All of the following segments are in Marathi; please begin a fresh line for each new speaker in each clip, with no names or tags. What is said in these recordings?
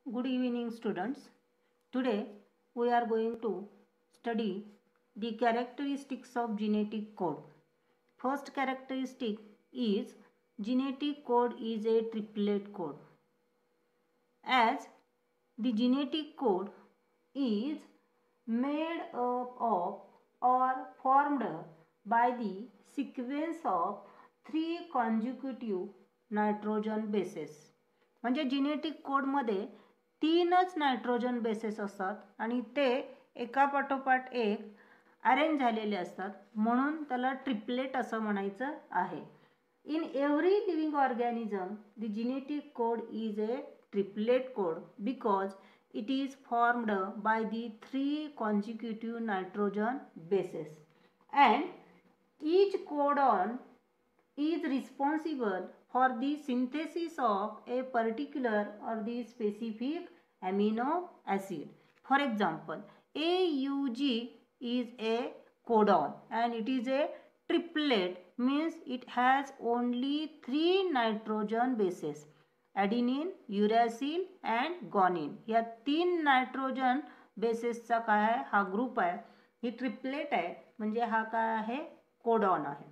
Good evening, students. Today we are going to study the characteristics of genetic code. First characteristic is genetic code is a triplet code. As the genetic code is made up of or formed by the sequence of 3 consecutive nitrogen bases. म्हणजे जेनेटिक कोडमध्ये 3च नायट्रोजन बेसेस असतात आणि ते एका पाठोपाठ एक अरेंज झालेले असतात, म्हणून त्याला ट्रिपलेट असं म्हणायचं आहे. In every living organism the genetic code is A triplet code because it is formed by the 3 consecutive nitrogen bases, and each codon is responsible for the synthesis of a particular or the specific amino acid. For example, AUG is a codon and it is a triplet, means it has only 3 nitrogen bases: adenine, uracil and guanine. या 3 नायट्रोजन बेसेसचा काय आहे, हा ग्रुप आहे, ही ट्रिपलेट आहे, म्हणजे हा काय आहे, कोडॉन आहे.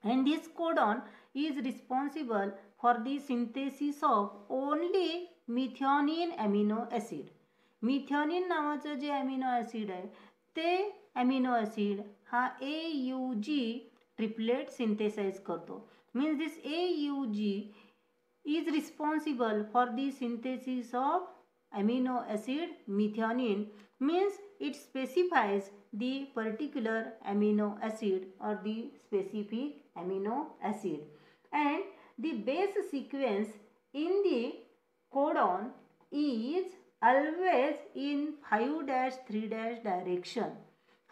And this codon is responsible for the synthesis of only methionine amino acid. Methionine नावाचं जे अमिनो ॲसिड आहे ते अमिनो ॲसिड हा AUG ट्रिपलेट सिंथेसाइज करतो. Means this AUG is responsible for the synthesis of amino acid methionine, means it specifies the particular amino acid or the specific amino acid, and the base sequence in the codon is always in 5-3- direction.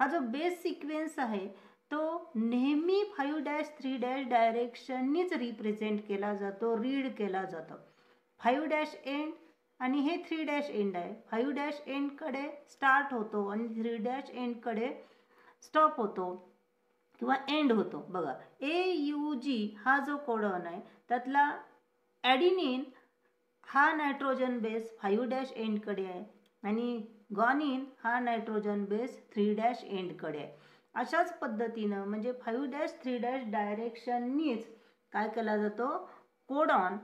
हा जो बेस सिक्वेन्स आहे तो नेहमी 5-3- डायरेक्शननीच रिप्रेझेंट केला जातो, रीड केला जातो. 5- एंड आणि हे 3- एंड आहे. 5- एंडकडे स्टार्ट होतो आणि 3- एंडकडे स्टॉप होतो किंवा एंड होतो. बघा, AUG हा जो कोडॉन आहे त्यातला ॲडिनिन हा नायट्रोजन बेस 5- एंडकडे आहे आणि गॉनिन हा नायट्रोजन बेस 3- एंडकडे आहे. अशाच पद्धतीनं म्हणजे 5-3- डायरेक्शननीच काय केला जातो, कोडॉन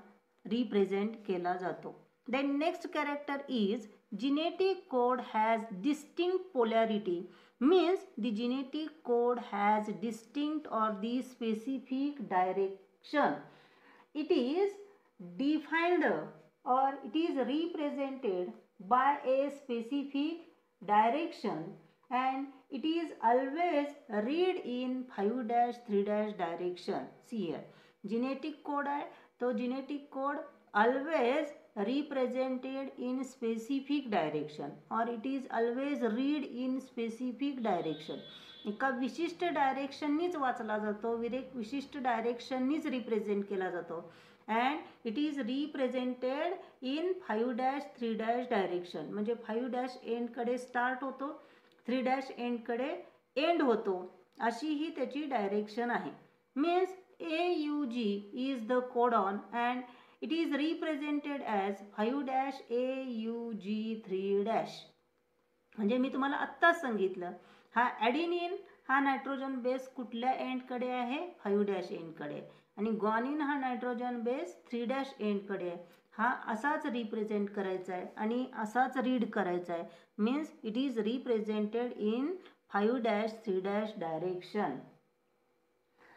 रिप्रेझेंट केला जातो. Then next character is genetic code has distinct polarity, means the genetic code has distinct or the specific direction. It is defined or it is represented by a specific direction and it is always read in 5-3- direction. See here, genetic code है तो genetic code always represented in specific direction or it is always read in specific direction. एका विशिष्ट डायरेक्शननीच वाचला जातो, विशिष्ट डायरेक्शननीच रिप्रेझेंट केला जातो, and it is represented in 5-3- direction. म्हणजे 5- एंडकडे स्टार्ट होतो, 3- एंडकडे एंड होतो, अशी ही त्याची डायरेक्शन आहे. Means AUG is the codon and it is represented as 5-AUG3-. म्हणजे मी तुम्हाला आत्ताच सांगितलं, हा ॲडिनिन हा नायट्रोजन बेस कुठल्या एंडकडे आहे, 5- एंडकडे, आणि गॉनिन हा नायट्रोजन बेस 3- एंडकडे आहे. हा असाच रिप्रेझेंट करायचा आहे आणि असाच रीड करायचा आहे. Means it is represented in 5-3- direction.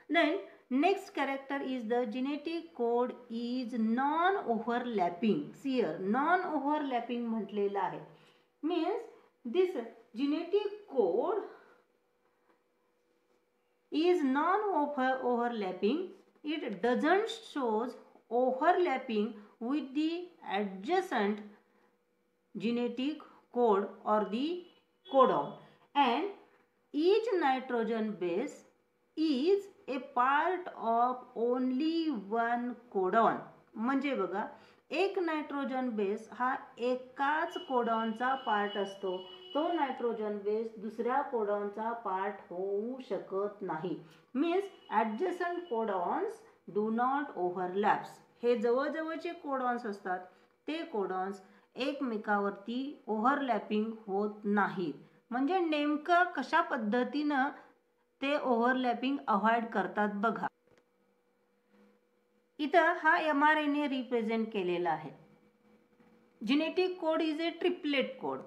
Then next character is the genetic code is non overlapping. सियर नॉन ओव्हरलॅपिंग म्हटलेलं आहे. Means this genetic code is non-overlapping. It doesn't shows overlapping with the adjacent genetic code or the codon, and each nitrogen base is a part of only one codon. म्हणजे बघा, एक नायट्रोजन बेस हा एकाच कोडॉनचा पार्ट असतो, तो नायट्रोजन बेस दुसऱ्या कोडॉनचा पार्ट होऊ शकत नाही. Means adjacent codons do not overlaps. हे जवळजवळचे कोडॉन्स असतात ते कोडॉन्स एकमेकावरती ओव्हरलॅपिंग होत नाहीत. म्हणजे नेमकं कशा पद्धतीनं ते ओव्हरलॅपिंग अवॉइड करतात बघा. इथं हा mRNA रिप्रेझेंट केलेला आहे. Genetic code is a triplet code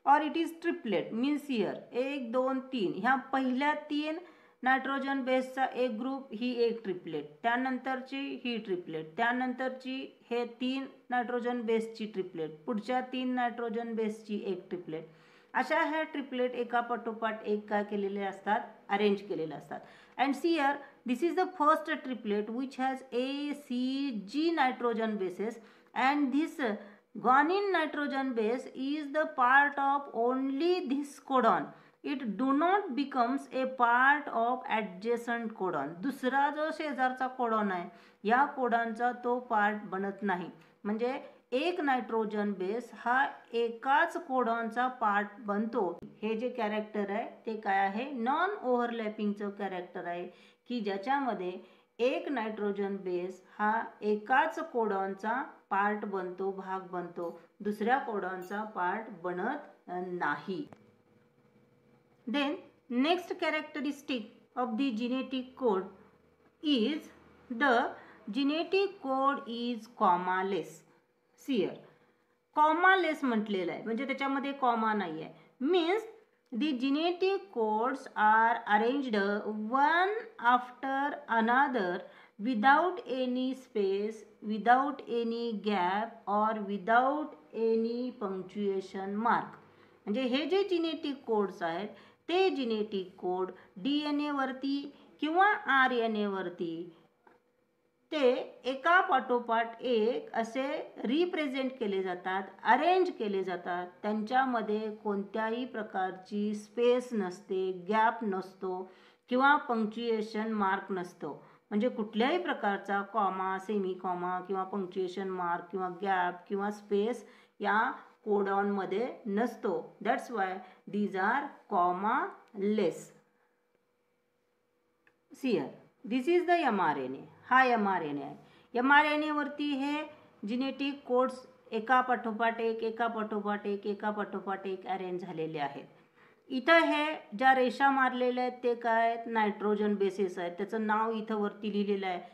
और it is triplet means here 1 2 3 ह्या पहिल्या 3 नायट्रोजन बेसचा एक ग्रुप ही एक ट्रिपलेट, त्यानंतरची ही ट्रिपलेट, त्यानंतरची हे 3 नायट्रोजन बेसची ट्रिपलेट, पुढच्या 3 नायट्रोजन बेसची एक ट्रिपलेट, अशा ह्या ट्रिपलेट एका पाठोपाठ एक काय केलेले असतात, अरेंज केलेले असतात. And see here this is the first triplet which has A, C, G nitrogen bases and this guanine nitrogen base is the part of only this codon. It do not becomes a part of adjacent codon. दुसरा जो शेजारचा कोडॉन आहे या कोडॉनचा तो पार्ट बनत नाही. म्हणजे एक नायट्रोजन बेस हा एकाच कोडॉनचा पार्ट बनतो. हे जे कॅरेक्टर आहे ते काय आहे, नॉन ओव्हरलॅपिंगचं कॅरेक्टर आहे की ज्याच्यामध्ये एक नायट्रोजन बेस हा एकाच कोडॉनचा पार्ट बनतो, भाग बनतो, दुसऱ्या कोडॉनचा पार्ट बनत नाही. Then next characteristic of the genetic code is the genetic code is commaless. सियर कॉमालेस म्हटलेलं आहे म्हणजे त्याच्यामध्ये कॉमा नाही आहे. Means the genetic codes are arranged one after another without any space, without any gap or without any punctuation mark. म्हणजे हे जे जेनेटिक कोड्स आहेत ते जेनेटिक कोड DNA वरती किंवा RNA वरती ते एका पाठोपाठ एक असे रिप्रेझेंट केले जातात, अरेंज केले जातात. त्यांच्यामध्ये कोणत्याही प्रकारची स्पेस नसते, गॅप नसतो किंवा पंक्च्युएशन मार्क नसतो. म्हणजे कुठल्याही प्रकारचा कॉमा, सेमी कॉमा किंवा पंक्च्युएशन मार्क किंवा गॅप किंवा स्पेस या कोडॉनमध्ये नसतो. That's why these are comma less. सियर दिस इज द mRNA. हा mRNA आहे. mRNA वरती हे जेनेटिक कोड्स एका पाठोपाठ एक एका पाठोपाठ एक एका पाठोपाठ एक अरेंज झालेले आहेत. इथं हे ज्या रेषा मारलेल्या आहेत ते काय आहेत, नायट्रोजन बेसेस आहेत. त्याचं नाव इथं वरती लिहिलेलं आहे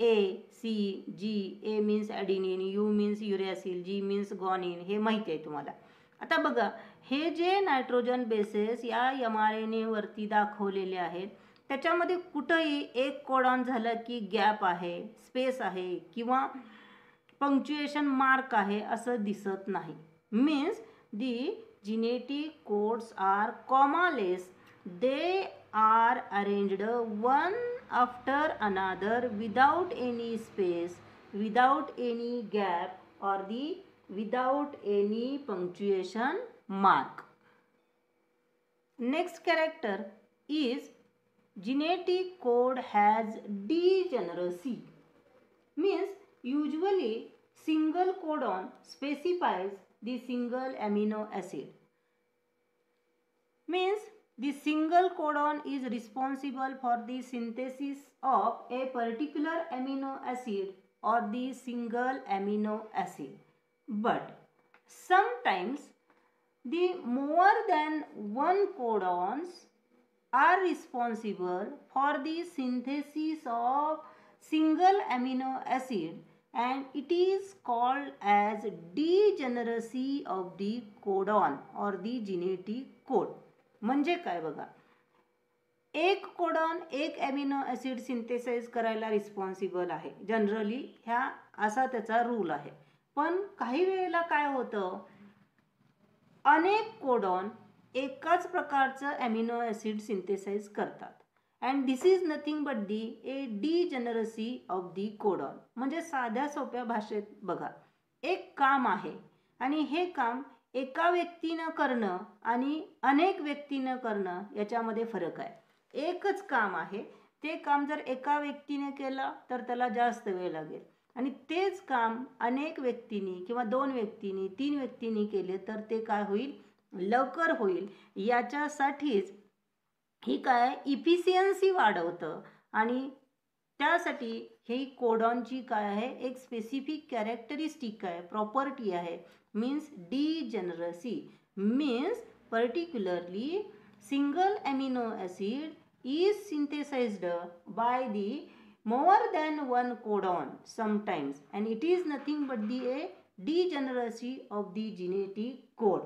A, C, G. A means adenine, U means uracil, G means guanine. हे माहिती आहे तुम्हाला. आता बघा हे जे नायट्रोजन बेसेस या mRNA वरती दाखवलेले आहेत त्याच्यामध्ये कुठेही एक कोडॉन झालं की गॅप आहे, स्पेस आहे किंवा पंक्च्युएशन मार्क आहे असं दिसत नाही. Means the genetic codes are commaless. They are arranged one after another without any space, without any gap और the without any punctuation mark. Next character is genetic code has degeneracy. Means usually single codon specifies the single amino acid. Means the single codon is responsible for the synthesis of a particular amino acid or the single amino acid. But sometimes the more than one codons are responsible for the synthesis of single amino acid and it is called as degeneracy of the codon or the genetic code. म्हणजे काय बघा, एक कोडॉन एक अमिनो ॲसिड सिंथेसाइज करायला रिस्पॉन्सिबल आहे. जनरली ह्या असा त्याचा रूल आहे. पण काही वेळेला काय होतं, अनेक कोडॉन एकाच प्रकारचं अमिनो ॲसिड सिंथेसाइज करतात. And this is nothing but the a degeneracy of the codon. म्हणजे साध्या सोप्या भाषेत बघा, एक काम आहे आणि हे काम एका व्यक्तीनं करणं आणि अनेक व्यक्तीनं करणं याच्यामध्ये फरक आहे. एकच काम आहे, ते काम जर एका व्यक्तीने केलं तर त्याला जास्त वेळ लागेल आणि तेच काम अनेक व्यक्तींनी किंवा 2 व्यक्तींनी 3 व्यक्तींनी केले तर ते काय होईल, लवकर होईल. याच्यासाठीच ही काय इफिशियन्सी वाढवतं आणि त्यासाठी ही कोडॉनची काय आहे, एक स्पेसिफिक कॅरेक्टरिस्टिक आहे, प्रॉपर्टी आहे. Means degeneracy means particularly single amino acid is synthesized by the more than one codon sometimes, and it is nothing but the degeneracy of the genetic code.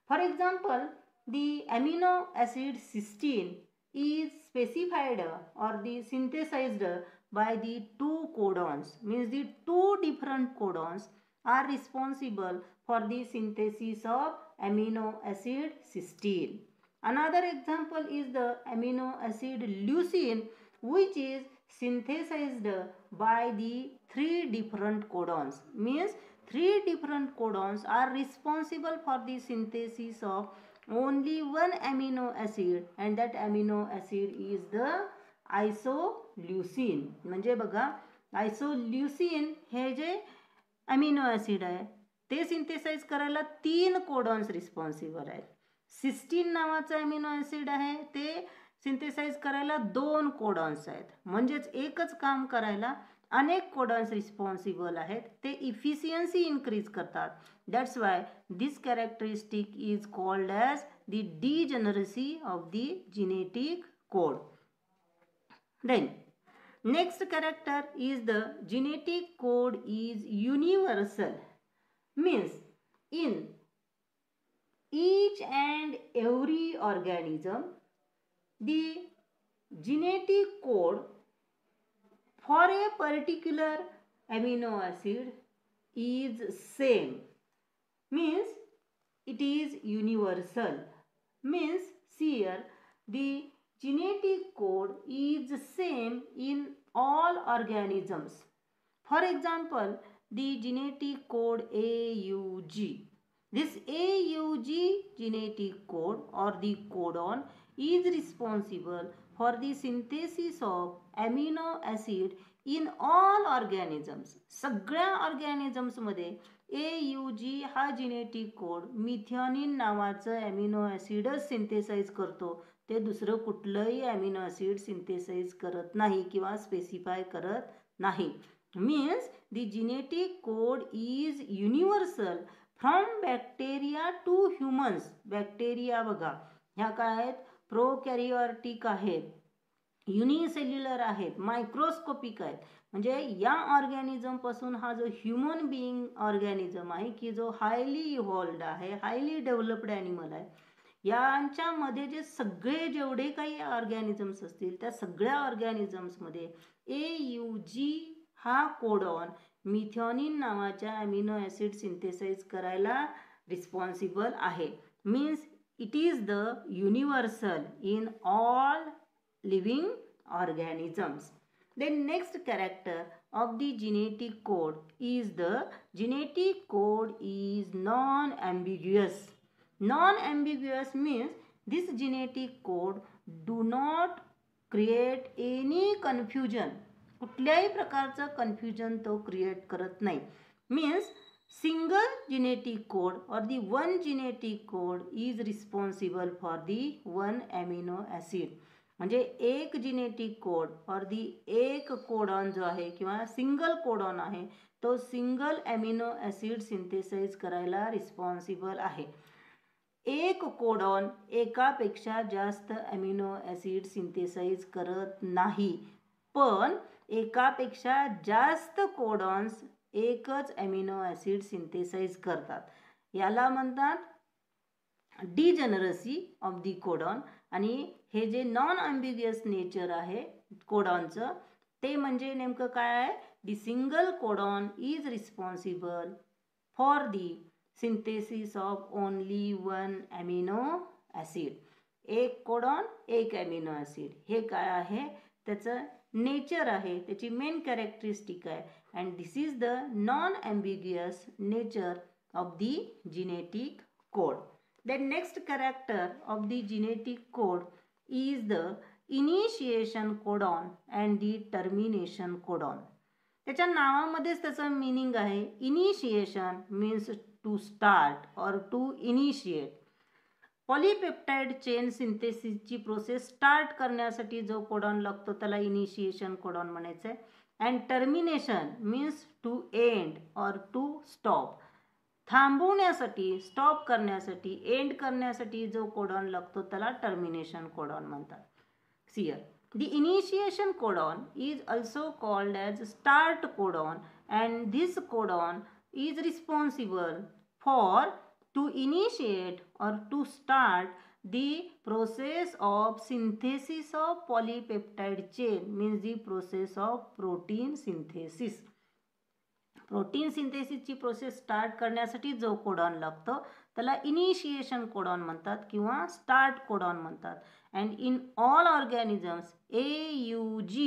For example, the amino acid cysteine is specified or the synthesized by the two codons, means the two different codons are responsible for the synthesis of amino acid cysteine. Another example is the amino acid leucine, which is synthesized by the three different codons, means three different codons are responsible for the synthesis of only one amino acid, and that amino acid is the isoleucine. म्हणजे बघा, आयसोल्युसिन हे जे अमिनो ॲसिड आहे ते सिंथेसाइज करायला 3 कोडॉन्स रिस्पॉन्सिबल आहेत. सिस्टीन नावाचं अमिनो ॲसिड आहे ते सिंथेसाइज करायला 2 कोडॉन्स आहेत. म्हणजेच एकच काम करायला अनेक कोडॉन्स रिस्पॉन्सिबल आहेत. ते इफिशियन्सी इन्क्रीज करतात. That's why this characteristic is called as the degeneracy of the genetic code. Then next character is the genetic code is universal, means in each and every organism the genetic code for a particular amino acid is same, means it is universal, means here the genetic code is same in all organisms. For example, the genetic code AUG. This AUG genetic code or the codon is responsible for the synthesis of amino acid in all organisms. सगळ्या organisms मध्ये AUG हा genetic code मिथ्योनिन नावाचं अमिनो ॲसिडच सिंथेसाइज करतो. ते दुसरं कुठलंही अमिनो ॲसिड सिंथेसाइज करत नाही किंवा स्पेसिफाय करत नाही. Means the genetic code is universal from bacteria to humans. Bacteria बघा ह्या काय आहेत, प्रोकॅरियोटिक आहेत, युनिसेल्युलर आहेत, मायक्रोस्कोपिक आहेत. म्हणजे या ऑर्गॅनिझमपासून हा जो ह्युमन बिईंग ऑर्गॅनिझम आहे की जो हायली इव्हॉल्वड आहे, हायली डेव्हलप्ड ॲनिमल आहे, यांच्यामध्ये जे सगळे जेवढे काही ऑर्गॅनिझम्स असतील त्या सगळ्या ऑर्गॅनिझम्समध्ये AUG हा कोडॉन मिथ्योनिन नावाच्या अमिनो ॲसिड सिंथेसाइज करायला रिस्पॉन्सिबल आहे. Means it is the universal in all living organisms. Then next character of the genetic code is the genetic code is non-ambiguous. Non-ambiguous means this genetic code do not create any confusion. कुठल्याही प्रकारचं कन्फ्युजन तो क्रिएट करत नाही. Means single genetic code or the one genetic code is responsible for the one amino acid. म्हणजे एक जेनेटिक कोड और दी एक कोडॉन जो आहे किंवा सिंगल कोडॉन आहे तो सिंगल अमिनो ॲसिड सिंथेसाइज करायला रिस्पॉन्सिबल आहे. एक कोडॉन एकापेक्षा जास्त अमिनो ॲसिड सिंथेसाइज करत नाही, पण एकापेक्षा जास्त कोडॉन्स एकच अमिनो ॲसिड सिंथेसाइज करतात. याला म्हणतात डिजेनरसी ऑफ दी कोडॉन. आणि हे जे नॉन ॲम्बिग्युअस नेचर आहे कोडॉनचं ते म्हणजे नेमकं काय आहे, the single codon is responsible for the synthesis of only one amino acid. एक कोडॉन एक अमिनो ॲसिड हे काय आहे त्याचं नेचर आहे, त्याची मेन कॅरेक्टरिस्टिक आहे. And this is the non ambiguous nature of the genetic code. The next character of the genetic code is the initiation codon and the termination codon. त्याच्या नावामध्येच त्याचं मीनिंग आहे. इनिशिएशन मीन्स टू स्टार्ट और टू इनिशिएट. पॉलीपेप्टाइड चेन सिंथेसिसची प्रोसेस स्टार्ट करण्यासाठी जो कोडॉन लागतो त्याला इनिशिएशन कोडॉन म्हणायचं आहे. and termination means to end or to stop. थांबवण्यासाठी, स्टॉप करण्यासाठी, एंड करण्यासाठी जो कोडॉन लागतो त्याला टर्मिनेशन कोडॉन म्हणतात. Here the initiation codon is also called as start codon, and this codon is responsible for to initiate or to start the process of synthesis of polypeptide chain, means the process of protein synthesis. Protein सिंथेसिसची प्रोसेस स्टार्ट करण्यासाठी जो कोडॉन लागतो त्याला इनिशिएशन कोडॉन म्हणतात किंवा स्टार्ट कोडॉन म्हणतात. And in all organisms AUG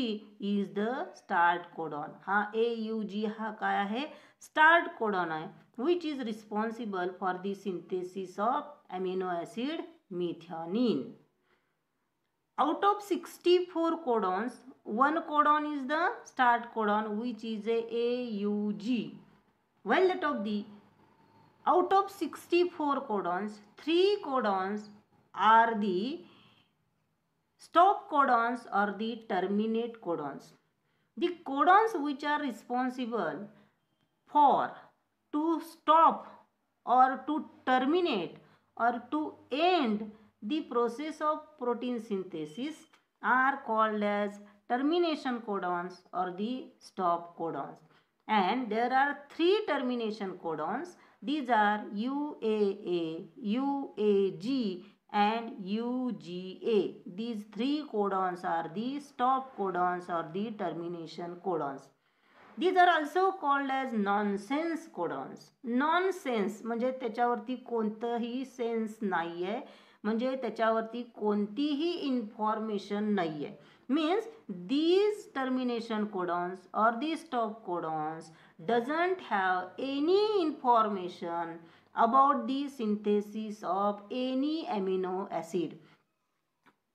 is the start codon. हा AUG हा काय आहे, स्टार्ट कोडॉन आहे, which is responsible for the synthesis of amino acid methionine. Out of 64 codons, one codon is the start codon, which is a AUG. While out of 64 codons, 3 codons are the stop codons or the terminate codons. The codons which are responsible for to stop or to terminate or to end the process of protein synthesis are called as termination codons or the stop codons. And there are 3 termination codons. These are UAA, UAG and UGA. These 3 codons are the stop codons or the termination codons. These are also called as nonsense codons. Nonsense म्हणजे त्याच्यावरती कोणतंही सेन्स नाही आहे, म्हणजे त्याच्यावरती कोणतीही इन्फॉर्मेशन नाही आहे. Means these termination codons or these stop codons doesn't have any information about the synthesis of any amino acid.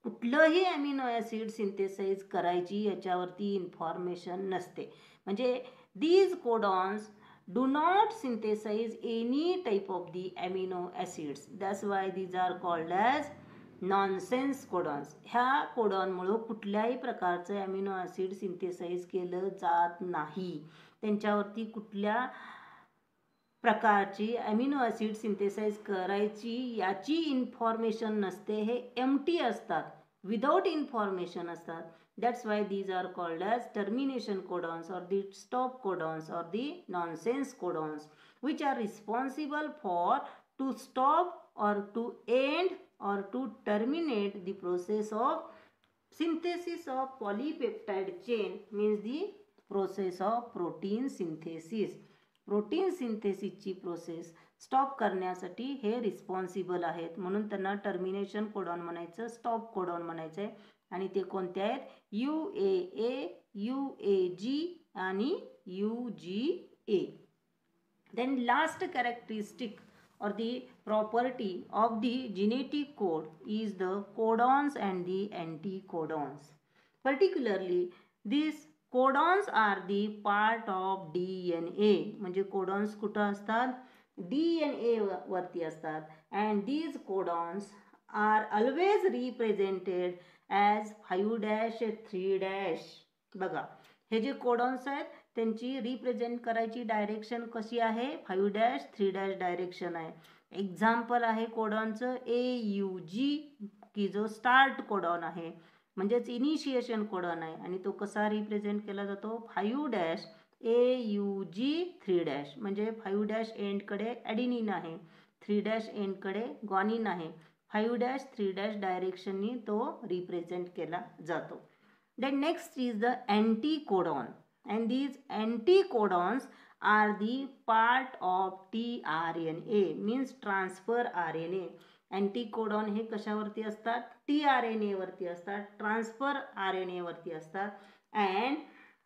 कुठलंही अमिनो ॲसिड सिंथेसाइज करायची याच्यावरती इन्फॉर्मेशन नसते. म्हणजे these codons do not synthesize any type of the amino acids. That's why these are called as nonsense codons. ह्या कोडॉनमुळे कुठल्याही प्रकारचं अमिनो ॲसिड सिंथेसाइज केलं जात नाही. त्यांच्यावरती कुठल्या प्रकारची अमिनो ॲसिड सिंथेसाइज करायची याची इन्फॉर्मेशन नसते. हे एम्प्टी असतात, विदाउट इन्फॉर्मेशन असतात. That's why these are called as termination codons or the stop codons or the nonsense codons, which are responsible for to stop or to end or to terminate the process of synthesis of polypeptide chain, means the process of protein synthesis. Protein सिंथेसिसची प्रोसेस स्टॉप करण्यासाठी हे रिस्पॉन्सिबल आहेत, म्हणून त्यांना टर्मिनेशन कोडॉन म्हणायचं, स्टॉप कोडॉन म्हणायचं आहे. आणि ते कोणते आहेत, UAA, UAG आणि UGA. Then last characteristic or the property of the genetic code is the codons and the anticodons. Particularly these codons are the part of DNA. म्हणजे codons कुठं असतात, DNA वरती असतात. And these codons are always represented as 5-3'. बघा, हे जे कोडॉन्स आहेत त्यांची रिप्रेझेंट करायची डायरेक्शन कशी आहे, 5-3' डायरेक्शन आहे. एक्झाम्पल आहे कोडॉनचं AUG, की जो स्टार्ट कोडॉन आहे, म्हणजेच इनिशिएशन कोडॉन आहे. आणि तो कसा रिप्रेझेंट केला जातो, 5' AUG 3'. म्हणजे 5' एंडकडे ॲडिनिन आहे, 3' एंडकडे ग्वानिन आहे. 5-3' डायरेक्शननी तो रिप्रेझेंट केला जातो. Then next is the anticodon, and these anticodons are the part of tRNA, means transfer RNA. अँटीकोडॉन हे कशावरती असतात, tRNA वरती असतात, ट्रान्सफर RNA वरती असतात. And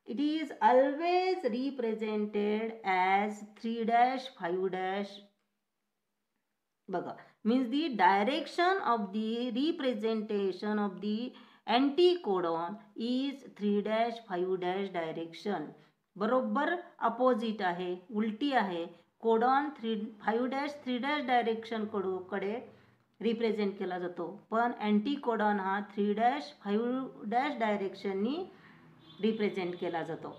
it is always represented as 3', 5'. बघा, means the direction of the representation of the anticodon is 3', 5' direction. बरोबर अपोजिट आहे, उलटी आहे. कोडॉन 5', 3' डायरेक्शन कडे रिप्रेझेंट केला जातो, पण अँटीकोडॉन हा 3', 5' डायरेक्शननी रिप्रेझेंट केला जातो.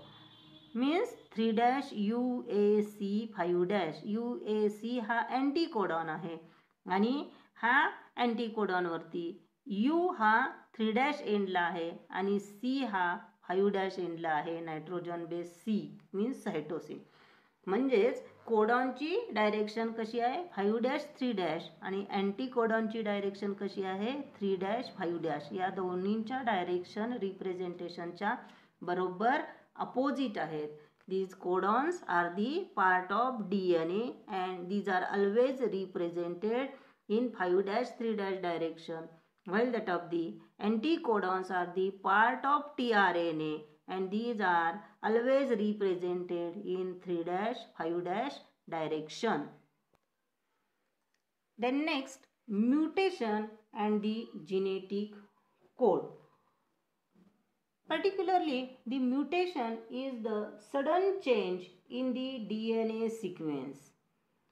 Means 3-UAC5-. UAC हा अँटीकोडॉन आहे आणि हा अँटीकोडॉनवरती U हा 3' एंडला आहे आणि C हा 5' एंडला आहे. Nitrogen base C means cytosine. म्हणजेच कोडॉनची डायरेक्शन कशी आहे 5' 3' आणि अँटीकोडॉनची डायरेक्शन कशी आहे 3' 5'. या दोन्हींच्या डायरेक्शन रिप्रेझेंटेशनच्या बरोबर अपोजिट आहेत. These codons are the part of DNA and these are always represented in 5' 3' direction, while that of the anticodons are the part of tRNA and these are always represented in 3' 5' direction. Then next, mutation and the genetic code. Particularly, the mutation is the sudden change in the DNA sequence,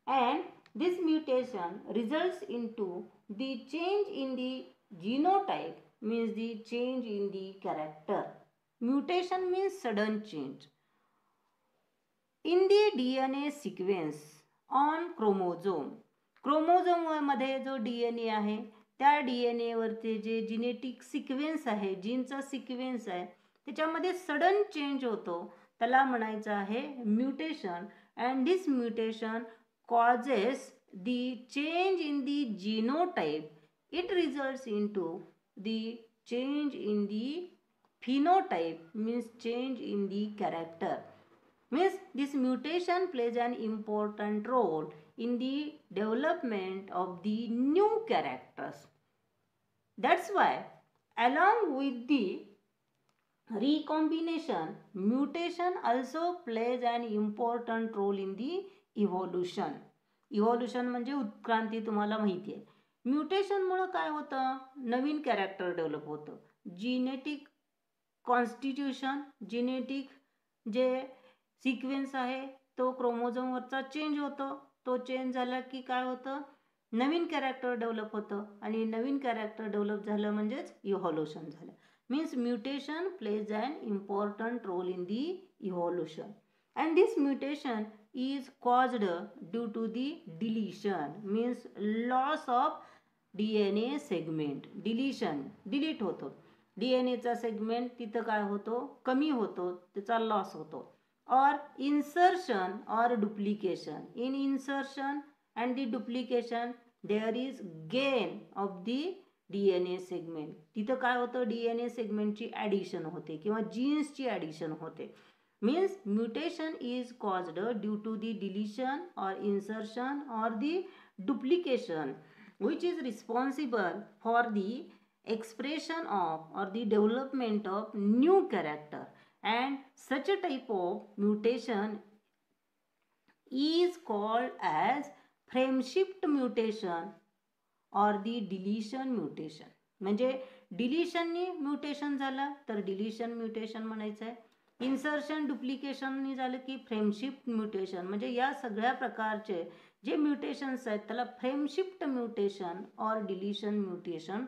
and this mutation results into the change in the genotype, means the change in the character. Mutation means sudden change in the DNA sequence on chromosome. Chromosome मध्ये जो DNA आहे त्या DNA वरचे जे जेनेटिक सिक्वेन्स आहे, जीनचा सिक्वेन्स आहे, त्याच्यामध्ये सडन चेंज होतो, त्याला म्हणायचं आहे mutation. And this mutation causes the change in the genotype. It results into the change in the phenotype, means change in the character. Means this mutation plays an important role in the development of the new characters. That's why along with the recombination, mutation also plays an important role in the evolution. Evolution म्हणजे उत्क्रांती, तुम्हाला माहिती आहे. म्युटेशनमुळे काय होतं, नवीन कॅरेक्टर डेव्हलप होतं. जेनेटिक कॉन्स्टिट्यूशन, जेनेटिक जे सिक्वेन्स आहे तो क्रोमोझोमवरचा चेंज होतो. तो चेंज झाला की काय होतं, नवीन कॅरेक्टर डेव्हलप होतं आणि नवीन कॅरेक्टर डेव्हलप झालं म्हणजेच इव्हॉल्युशन झालं. Means mutation plays an important role in the evolution. And this mutation is caused due to the deletion, means loss of DNA segment. Delete होतो. DNAचा सेगमेंट तिथं काय होतो, कमी होतो, त्याचा लॉस होतो. Or insertion or duplication. In insertion and the duplication there is gain of the DNA segment. तिथं काय होतं, DNA सेगमेंटची ॲडिशन होते किंवा जीन्सची ॲडिशन होते. Means mutation is caused due to the deletion or insertion or the duplication which is responsible for the expression of or the development of new character. And such a type of mutation is called as frame shift mutation or the deletion mutation. म्हणजे डिलिशननी म्युटेशन झालं तर डिलिशन म्युटेशन म्हणायचं आहे. इन्सर्शन डुप्लिकेशननी झालं की फ्रेम शिफ्ट म्युटेशन. म्हणजे या सगळ्या प्रकारचे जे म्युटेशन्स आहेत त्याला फ्रेम शिफ्ट म्युटेशन और डिलिशन म्युटेशन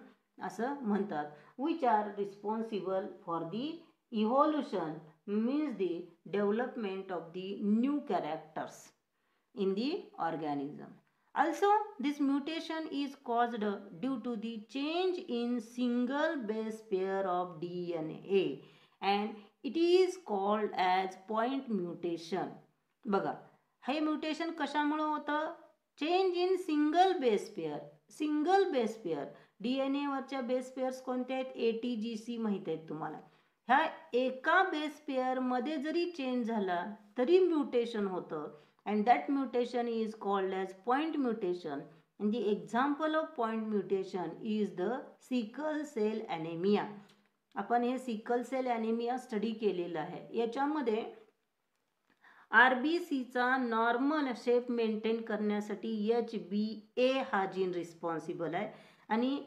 असं म्हणतात. Which are responsible for the evolution, means the development of the new characters in the organism. Also, this mutation is caused due to the change in single base pair of DNA and it is called as point mutation. बघा, हे म्युटेशन कशामुळे होतं, change in single base pair. Single base pair DNA वरच्या बेस पेअर्स कोणते आहेत, ATGC माहित आहेत तुम्हाला. ह्या एका बेस पेअर मध्ये जरी चेंज झाला तरी म्युटेशन होतं. And that mutation is called as point mutation. And the example of point mutation is the sickle cell anaemia. आपण हे सिकल सेल ॲनेमिया स्टडी केलेलं आहे. याच्यामध्ये RBCचा नॉर्मल शेप मेंटेन करण्यासाठी HBA हा जीन रिस्पॉन्सिबल आहे आणि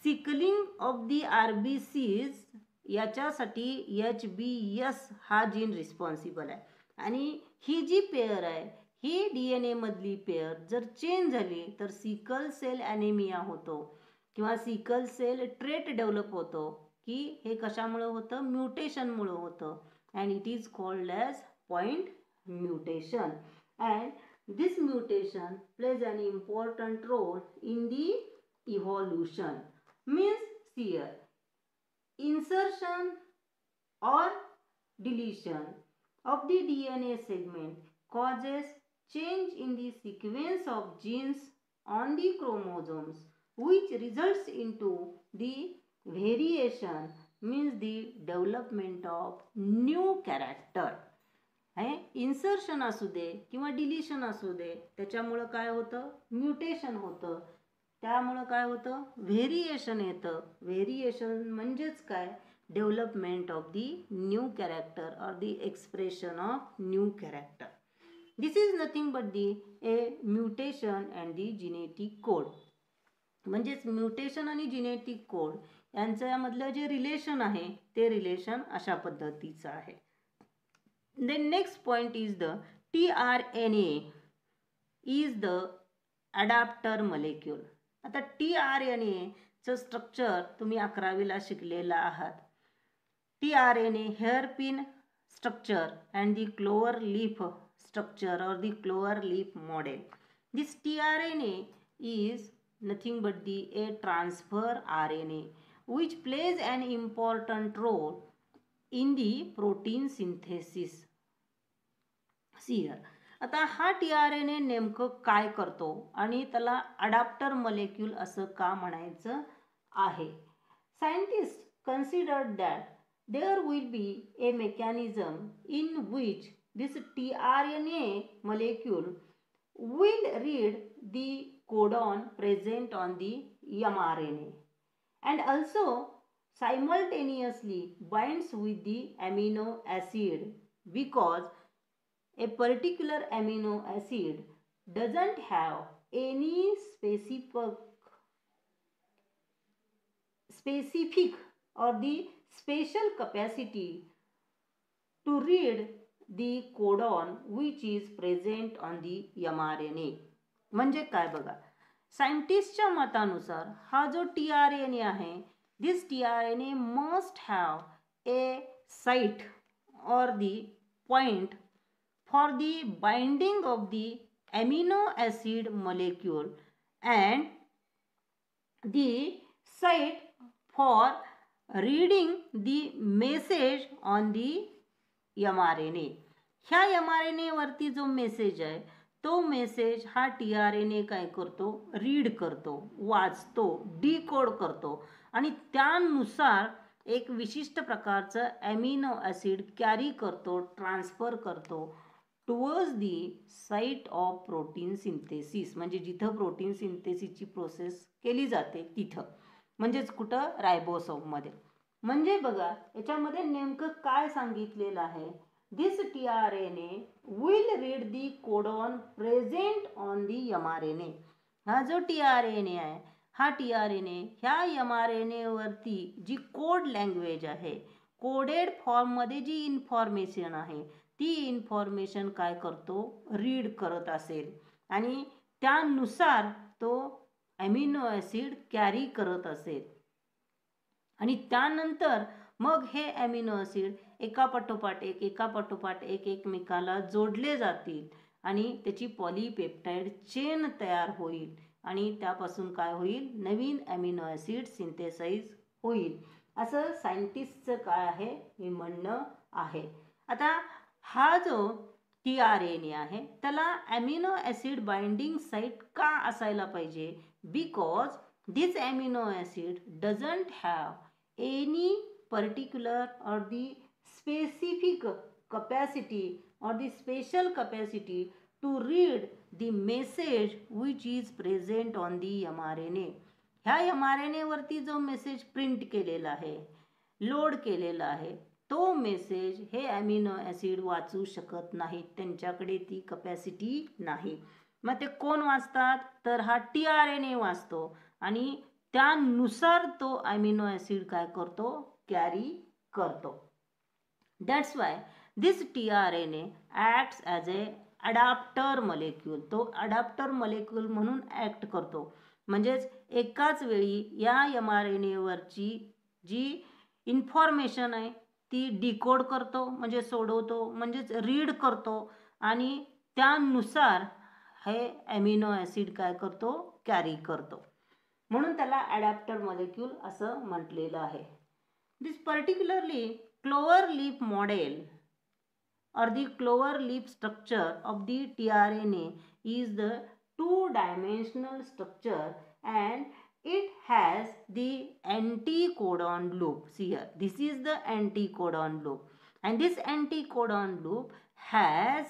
सिकलिंग ऑफ दी RBCs याच्यासाठी HBS हा जीन रिस्पॉन्सिबल आहे. आणि ही जी पेअर आहे ही DNA मधली पेअर जर चेंज झाली तर सिकल सेल ॲनेमिया होतो किंवा सिकल सेल ट्रेट डेव्हलप होतो. की हे कशामुळे होतं, म्युटेशनमुळे होतं. and it is called as point mutation. And this mutation plays an important role in the evolution. Means here, insertion or deletion of the DNA segment causes change in the sequence of genes on the chromosomes, which results into the variation, means the development of new character. Insertion असू दे किंवा डिलिशन असू दे, त्याच्यामुळं काय होतं, म्युटेशन होतं. त्यामुळं काय होतं, व्हेरिएशन येतं. व्हेरिएशन म्हणजेच काय, development of the new character और the expression of new character. This is nothing but the a mutation and the genetic code. म्हणजेच म्युटेशन आणि जिनेटिक कोड यांच्यामधलं जे रिलेशन आहे ते रिलेशन अशा पद्धतीचं आहे. The next point is the tRNA is the adapter molecule. आता tRNA चं स्ट्रक्चर तुम्ही 11वीला शिकलेला आहात. tRNA hairpin structure and the clover leaf structure or the clover leaf model. This tRNA is nothing but a transfer RNA which plays an important role in the protein synthesis. आता हा tRNA नेमकं काय करतो आणि त्याला अडॅप्टर मॉलिक्यूल असं का म्हणायचं आहे. Scientist considered that there will be a mechanism in which this tRNA molecule will read the codon present on the mRNA and also simultaneously binds with the amino acid, because a particular amino acid doesn't have any specific or the special capacity to read the codon which is present on the mRNA. म्हणजे काय बघा, सायंटिस्टच्या मतानुसार हा जो tRNA आहे, this tRNA must have a site or the point for the binding of the amino acid molecule and the site for reading the message on the mRNA. ह्या mRNA वरती जो मेसेज आहे तो मेसेज हा tRNA काय करतो, रीड करतो, वाचतो, डिकोड करतो आणि त्यानुसार एक विशिष्ट प्रकारचं अमिनो ॲसिड कॅरी करतो, ट्रान्सफर करतो towards the site of protein synthesis. म्हणजे जिथं प्रोटीन सिंथेसिसची प्रोसेस केली जाते तिथं, म्हणजेच कुठं, रायबोसोममध्ये. म्हणजे बघा याच्यामध्ये नेमकं काय सांगितलेलं आहे, दिस tRNA will read the codon present on the mRNA. हा जो tRNA आहे, हा tRNA ह्या mRNA वरती जी कोड लँग्वेज आहे, कोडेड फॉर्ममध्ये जी इन्फॉर्मेशन आहे ती इन्फॉर्मेशन काय करतो, रीड करत असेल आणि त्यानुसार तो अमिनो ॲसिड कॅरी करत असेल आणि त्यानंतर मग हे अमिनो ॲसिड एकापाठोपाठ एक एकमेकाला जोडले जातील आणि त्याची पॉलीपेप्टाइड चेन तयार होईल आणि त्यापासून काय होईल, नवीन अमिनो ॲसिड सिंथेसाइज होईल, असं सायंटिस्टचं काय आहे हे म्हणणं आहे. आता हा जो tRNA आहे त्याला अमिनो ॲसिड बाइंडिंग साइट का असायला पाहिजे, because this amino acid doesn't have any particular और दी specific capacity or the special capacity to read the message which is present on the mRNA. ह्या mRNA वरती जो मेसेज प्रिंट केलेला आहे, लोड केलेला आहे, तो मेसेज हे अमिनो ॲसिड वाचू शकत नाहीत, त्यांच्याकडे ती कॅपॅसिटी नाही. मग ते कोण वाचतात, तर हा tRNA वाचतो आणि त्यानुसार तो अमिनो ॲसिड काय करतो, कॅरी करतो. That's why this tRNA acts as a adapter molecule. तो adapter molecule म्हणून ॲक्ट करतो. म्हणजेच एकाच वेळी या mRNA वरची जी इन्फॉर्मेशन आहे ती डिकोड करतो म्हणजे सोडवतो म्हणजेच रीड करतो आणि त्यानुसार हे अमिनो ॲसिड काय करतो कॅरी करतो म्हणून त्याला ॲडॅप्टर मॉलिक्यूल असं म्हटलेलं आहे. This particularly clover leaf model or the clover leaf structure of the tRNA is the two-dimensional structure and it has the anticodon loop. See here, this is the anticodon loop and this anticodon loop has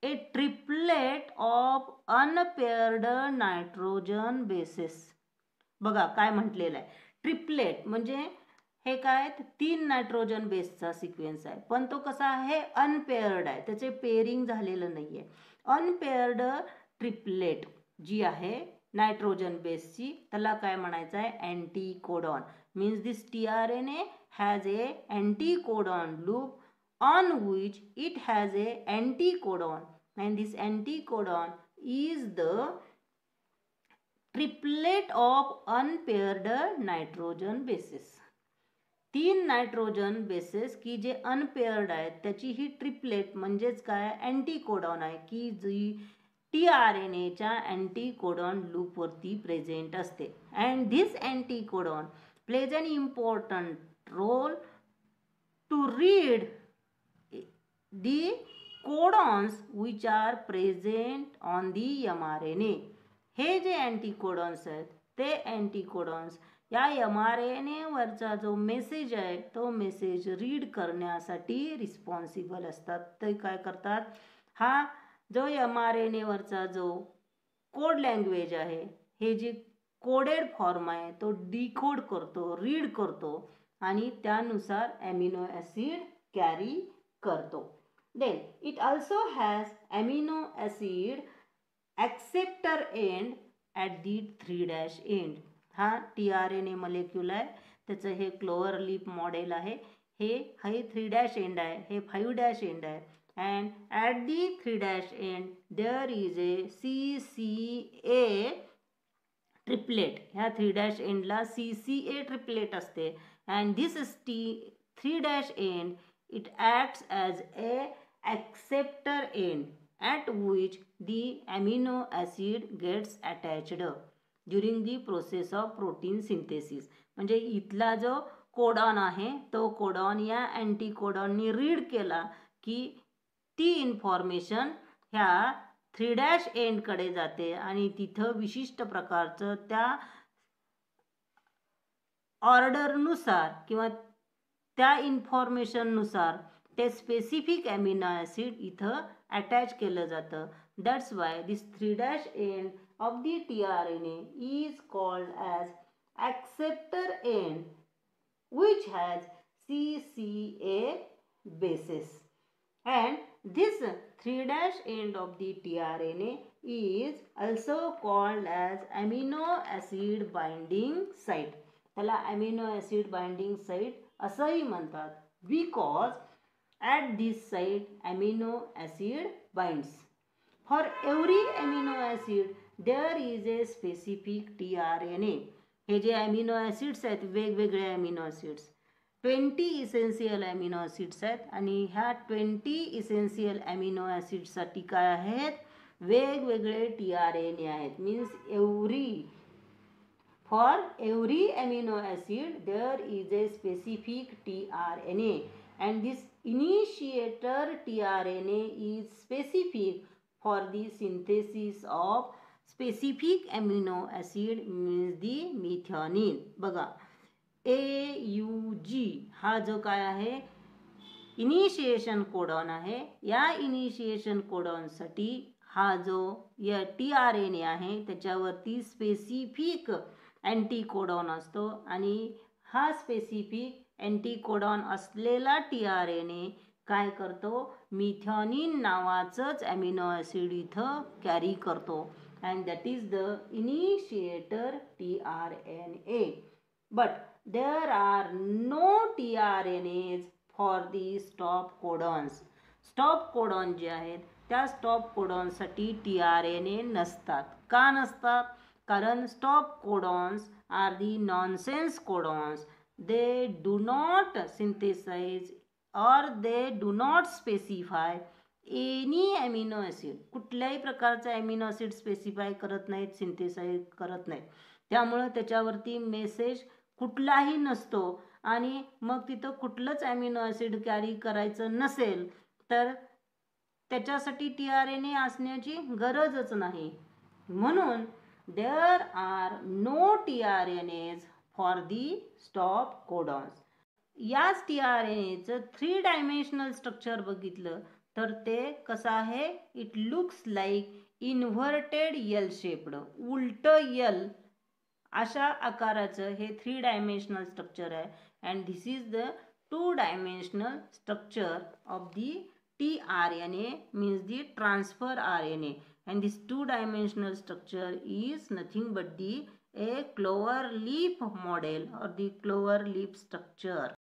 a triplet of unpaired nitrogen bases. बघा काय म्हटलेलं आहे ट्रिपलेट म्हणजे हे काय 3 नायट्रोजन बेसचा सिक्वेन्स आहे पण तो कसा आहे अनपेअर्ड आहे त्याचे पेअरिंग झालेलं नाहीये. अनपेअर्ड ट्रिपलेट जी आहे नायट्रोजन बेसची त्याला काय म्हणायचं आहे anticodon. Means this tRNA has a anticodon loop on which it has a anticodon and this anticodon is the triplet of unpaired nitrogen bases. 3 nitrogen bases की जे अनपेअर्ड आहेत त्याची ही ट्रिपलेट म्हणजेच काय अँटीकोडॉन आहे की जी tRNAच्या अँटीकोडॉन लूपवरती प्रेझेंट असते. And this anticodon plays an important role to read the codons which are present on the mRNA. हे जे अँटीकोडॉन्स आहेत ते अँटीकोडॉन्स या mRNA वरचा जो मेसेज आहे तो मेसेज रीड करण्यासाठी रिस्पॉन्सिबल असतात. ते काय करतात हा जो mRNA वरचा जो कोड लँग्वेज आहे हे जे कोडेड फॉर्म आहे तो डिकोड करतो रीड करतो आणि त्यानुसार अमिनो ॲसिड कॅरी करतो. Then it also has amino acid acceptor end at the 3' end. हा tRNA मॉलिक्यूल आहे त्याचं हे क्लोवर लीफ मॉडेल आहे. हे 3' एंड आहे हे 5' एंड आहे and at the 3' end there is a CCA triplet. ह्या 3' एंडला CCA ट्रिपलेट असते and this is 3' end it acts as a acceptor end at which the amino acid gets attached during the process of protein synthesis. म्हणजे इथला जो कोडॉन आहे तो कोडॉन या अँटीकोडॉननी रीड केला की ती इन्फॉर्मेशन ह्या 3' एंडकडे जाते आणि तिथं विशिष्ट प्रकारचं त्या ऑर्डरनुसार किंवा त्या इन्फॉर्मेशननुसार ते स्पेसिफिक अमिनो ॲसिड इथं अटॅच केलं जातं. That's why this 3' end of the tRNA is called as acceptor end which has CCA bases. And this 3' end of the tRNA is also called as amino acid binding site. त्याला amino acid binding site असंही म्हणतात because at this site amino acid binds. For every amino acid there is a specific tRNA. हे जे amino acids आहेत वेगवेगळे amino acids 20 essential amino acids आहेत आणि ह्या 20 इसेन्शियल अमिनो ॲसिड्ससाठी काय आहेत वेगवेगळे tRNA आहेत. Means for every amino acid there is a specific tRNA and this initiator tRNA is specific for the synthesis of specific amino acid means the methionine. बघा AUG हा जो काय आहे इनिशिएशन कोडॉन आहे. या इनिशिएशन कोडॉनसाठी हा जो या tRNA आहे त्याच्यावरती स्पेसिफिक अँटीकोडॉन असतो आणि हा स्पेसिफिक अँटीकोडॉन असलेला tRNA काय करतो मिथॅनिन नावाचंच अमिनो ॲसिड इथं कॅरी करतो and that is the initiator tRNA. But there are no tRNAs for the stop codons. Stop codon जे आहेत त्या स्टॉप कोडॉनसाठी tRNA नसतात. का नसतात? कारण stop codons are the nonsense codons. They do not synthesise or they do not specify any amino acid. कुठल्याही प्रकारचा amino acid specify करत नाहीत, synthesize करत नाहीत. त्यामुळे त्याच्यावरती मेसेज कुठलाही नसतो आणि मग तिथं कुठलंच amino acid कॅरी करायचं नसेल तर त्याच्यासाठी tRNA असण्याची गरजच नाही. म्हणून there are no tRNAs for the stop codons. याच tRNAचं 3 dimensional structure बघितलं तर ते कसं आहे, it looks like inverted L shaped, उलट L अशा आकाराचं हे 3 dimensional structure आहे. and this is the 2 dimensional structure of the tRNA, means the transfer RNA, and this 2 dimensional structure is nothing but the a clover leaf model or the clover leaf structure.